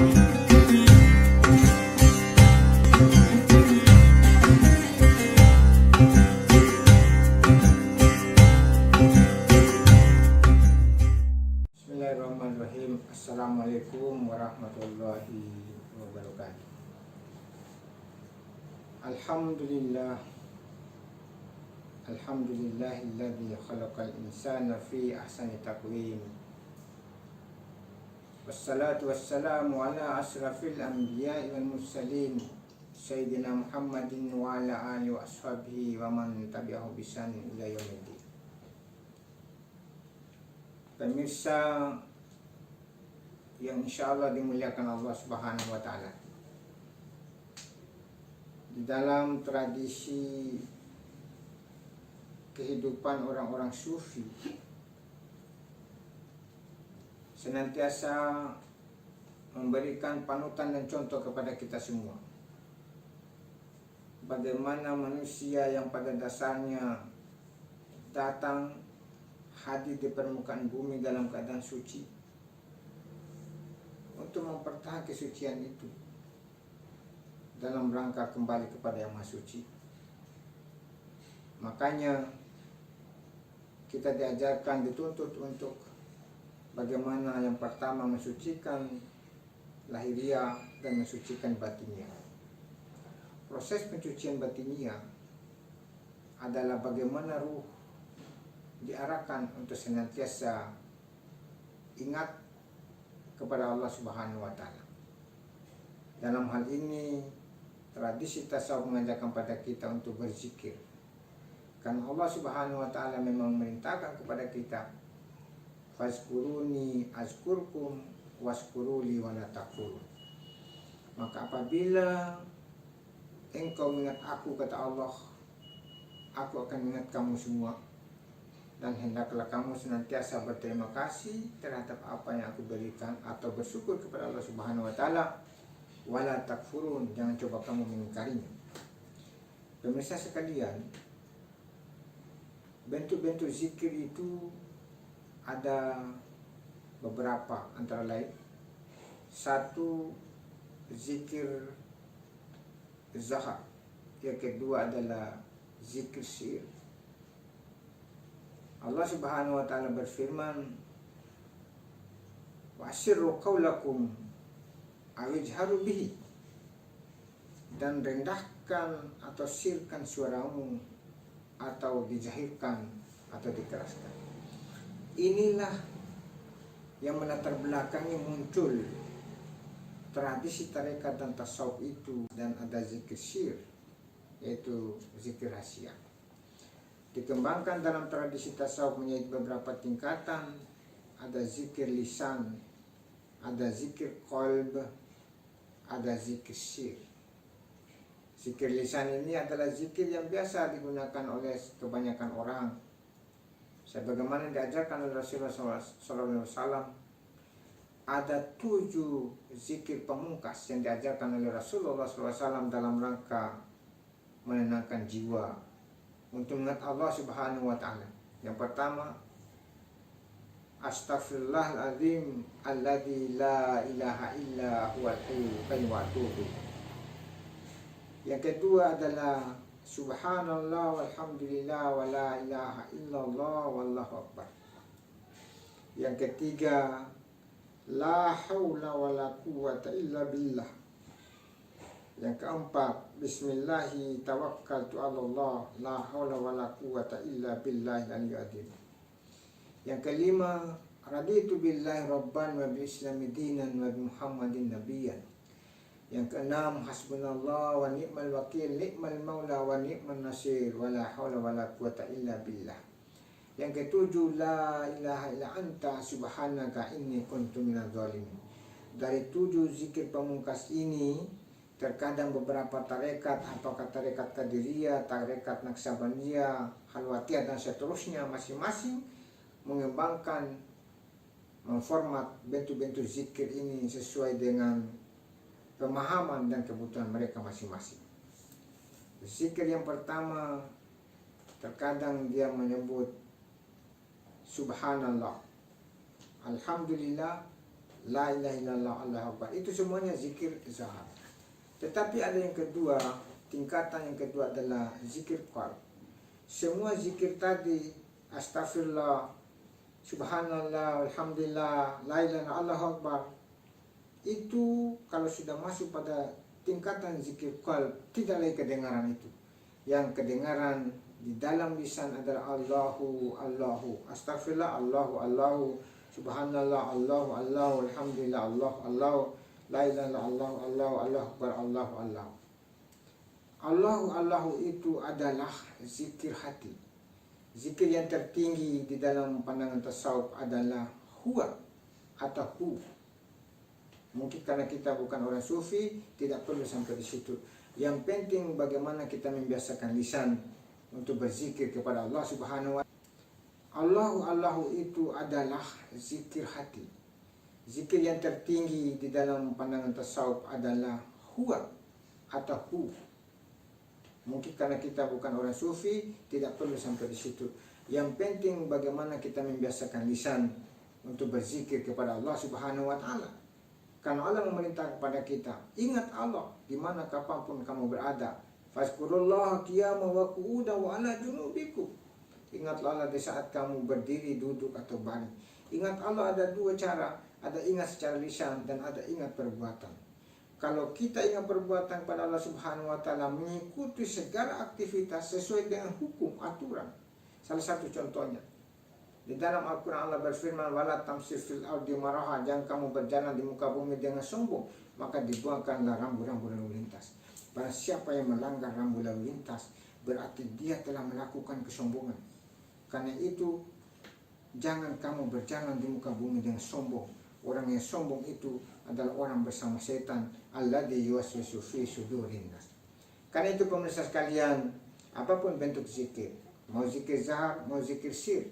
Bismillahirrahmanirrahim. Assalamualaikum warahmatullahi wabarakatuh. Alhamdulillahilladzi khalaqal insana fi ahsani taqwim. Wassalatu wassalamu ala asrafil anbiya'i wal mursalin Sayyidina Muhammadin wa ala alihi wa ashabihi wa man tabi'ahu bisan ila yaumiddin. Pemirsa yang insya Allah dimuliakan Allah Subhanahu wa Ta'ala, di dalam tradisi kehidupan orang-orang sufi senantiasa memberikan panutan dan contoh kepada kita semua, bagaimana manusia yang pada dasarnya datang hadir di permukaan bumi dalam keadaan suci untuk mempertahankan kesucian itu dalam rangka kembali kepada Yang Maha Suci. Makanya kita diajarkan, dituntut untuk bagaimana yang pertama mensucikan lahiriah dan mensucikan batiniah. Proses pencucian batiniah adalah bagaimana ruh diarahkan untuk senantiasa ingat kepada Allah Subhanahu wa Ta'ala. Dalam hal ini tradisi tasawuf mengajarkan pada kita untuk berzikir, karena Allah Subhanahu wa Ta'ala memang merintahkan kepada kita, fazkuruni azkurkum waskuruli wala takfurun. Maka apabila engkau mengingat aku, kata Allah, aku akan mengingat kamu semua, dan hendaklah kamu senantiasa berterima kasih terhadap apa yang aku berikan, atau bersyukur kepada Allah Subhanahu wa Ta'ala. Wala takfurun, jangan coba kamu mengingkarinya. Pemirsa sekalian, bentuk-bentuk zikir itu ada beberapa, antara lain satu, zikir zahar. Yang kedua adalah zikir sir. Allah Subhanahu wa Ta'ala berfirman, wa asirru qawlakum awijharu bihi, dan rendahkan atau sirkan suaramu, atau dijahirkan atau dikeraskan. Inilah yang melatar belakangi muncul tradisi tarekat dan tasawuf itu, dan ada zikir sir, yaitu zikir rahasia. Dikembangkan dalam tradisi tasawuf menjadi beberapa tingkatan. Ada zikir lisan, ada zikir qalb, ada zikir sir. Zikir lisan ini adalah zikir yang biasa digunakan oleh kebanyakan orang, sebagaimana diajarkan oleh Rasulullah SAW. Ada 7 zikir pemungkas yang diajarkan oleh Rasulullah SAW dalam rangka menenangkan jiwa, untuk mengingat Allah Subhanahu wa Ta'ala. Yang pertama, astaghfirullahaladzim alladzi la ilaha illa huwal hayyul qayyum wa atubu. Yang kedua adalah subhanallah walhamdulillah wa la ilaha illallah wallahu akbar. Yang ketiga, la haula wa la quwwata illa billah. Yang keempat, bismillahi tawakkaltu 'alallah, la haula wala quwwata illa billahil aliyyil azim. Yang kelima, raditu billahi rabban wa bil islami dinan wa bi muhammadin nabiyyan. Yang keenam, hasbunallah wa ni'mal wakil, ni'mal maula wa ni'man nasir, wa la haula wala quwwata illa billah. Yang ketujuh, la ilaha illa anta subhanaka inni kuntu minadz zalimin. Dari 7 zikir pemungkas ini, terkadang beberapa tarekat, apakah tarekat Qadiriyah, tarekat Naqsabandiyah, Khalwatiyah, dan seterusnya, masing-masing mengembangkan, memformat bentuk-bentuk zikir ini sesuai dengan pemahaman dan kebutuhan mereka masing-masing. Zikir yang pertama, terkadang dia menyebut subhanallah, alhamdulillah, la ilaha illallah, Allahu akbar. Itu semuanya zikir zahar. Tetapi ada yang kedua, tingkatan yang kedua adalah zikir qalb. Semua zikir tadi, astagfirullah, subhanallah, alhamdulillah, la ilaha illallah, Allahu akbar, itu kalau sudah masuk pada tingkatan zikir qalb, tidak lagi kedengaran itu. Yang kedengaran di dalam lisan adalah Allahu, Allahu, astagfirullah, Allahu, Allahu, subhanallah, Allahu, Allahu, alhamdulillah, Allahu, Allahu, la ilaha illallah, Allahu, Allahu, Allahu akbar, Allahu, Allahu. Allahu, Allahu itu adalah zikir hati. Zikir yang tertinggi di dalam pandangan tasawuf adalah huwa atau hu. Mungkin karena kita bukan orang sufi, tidak perlu sampai di situ. Yang penting bagaimana kita membiasakan lisan untuk berzikir kepada Allah Subhanahu wa Ta'ala. Allahu, Allahu itu adalah zikir hati. Zikir yang tertinggi di dalam pandangan tasawuf adalah huwa atau hu. Mungkin karena kita bukan orang sufi, tidak perlu sampai di situ. Yang penting bagaimana kita membiasakan lisan untuk berzikir kepada Allah Subhanahu wa Ta'ala. Karena Allah memerintah kepada kita, ingat Allah di mana kapanpun kamu berada. Fazkurullaha qiyaman wa qu'udan wa ala junubikum. Ingatlah Allah di saat kamu berdiri, duduk atau baring. Ingat Allah ada dua cara, ada ingat secara lisan dan ada ingat perbuatan. Kalau kita ingat perbuatan pada Allah Subhanahu wa Ta'ala, mengikuti segala aktivitas sesuai dengan hukum, aturan. Salah satu contohnya, di dalam Al-Quran Allah berfirman, wala tamshir fil ardi maraha, jangan kamu berjalan di muka bumi dengan sombong, maka dibuangkanlah rambu-rambu lalu lintas. Barang siapa yang melanggar rambu lalu lintas, berarti dia telah melakukan kesombongan. Karena itu, jangan kamu berjalan di muka bumi dengan sombong. Orang yang sombong itu adalah orang bersama setan, alladzi yuwaswisu fi sudurin nas. Karena itu pemirsa sekalian, apapun bentuk zikir, mau zikir zahar, mau zikir sir,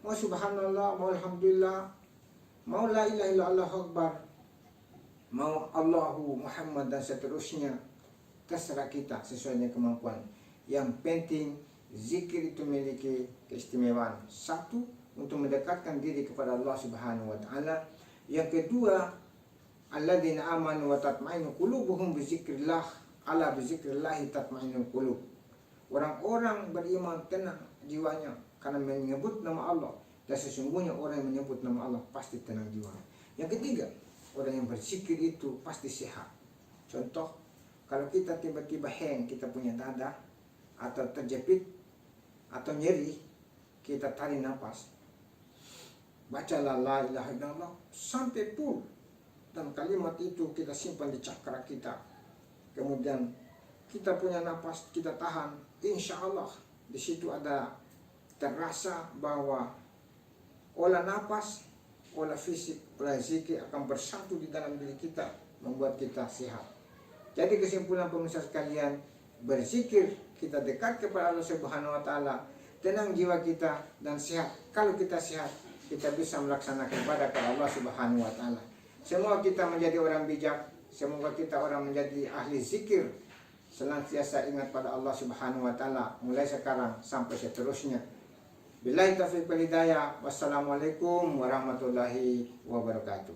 mau subhanallah, mau alhamdulillah, mau la ilaha illallah akbar, mau Allahu Muhammad dan seterusnya, terserah kita sesuai dengan kemampuan. Yang penting zikir itu memiliki keistimewaan. Satu, untuk mendekatkan diri kepada Allah Subhanahu wa Ta'ala. Yang kedua, alladzina amanu wa tatma'innu qulubuhum bizikrillah, ala bizikrillah tatma'innul qulub. Orang-orang beriman tenang jiwanya karena menyebut nama Allah, dan sesungguhnya orang yang menyebut nama Allah pasti tenang jiwa. Yang ketiga, orang yang berzikir itu pasti sehat. Contoh, kalau kita tiba-tiba hang, kita punya dada atau terjepit atau nyeri, kita tarik nafas, bacalah la ilaha illallah sampai full, dan kalimat itu kita simpan di cakra kita. Kemudian kita punya nafas, kita tahan, insya Allah di situ ada terasa bahwa olah nafas, olah fisik, olah zikir akan bersatu di dalam diri kita, membuat kita sehat. Jadi kesimpulan pemirsa sekalian, berzikir kita dekat kepada Allah Subhanahu wa Ta'ala, tenang jiwa kita dan sehat. Kalau kita sehat, kita bisa melaksanakan ibadah kepada Allah Subhanahu wa Ta'ala. Semoga kita menjadi orang bijak, semoga kita orang menjadi ahli zikir, senantiasa ingat pada Allah Subhanahu wa Ta'ala mulai sekarang sampai seterusnya. Billahi taufiq wal hidayah. Wassalamualaikum warahmatullahi wabarakatuh.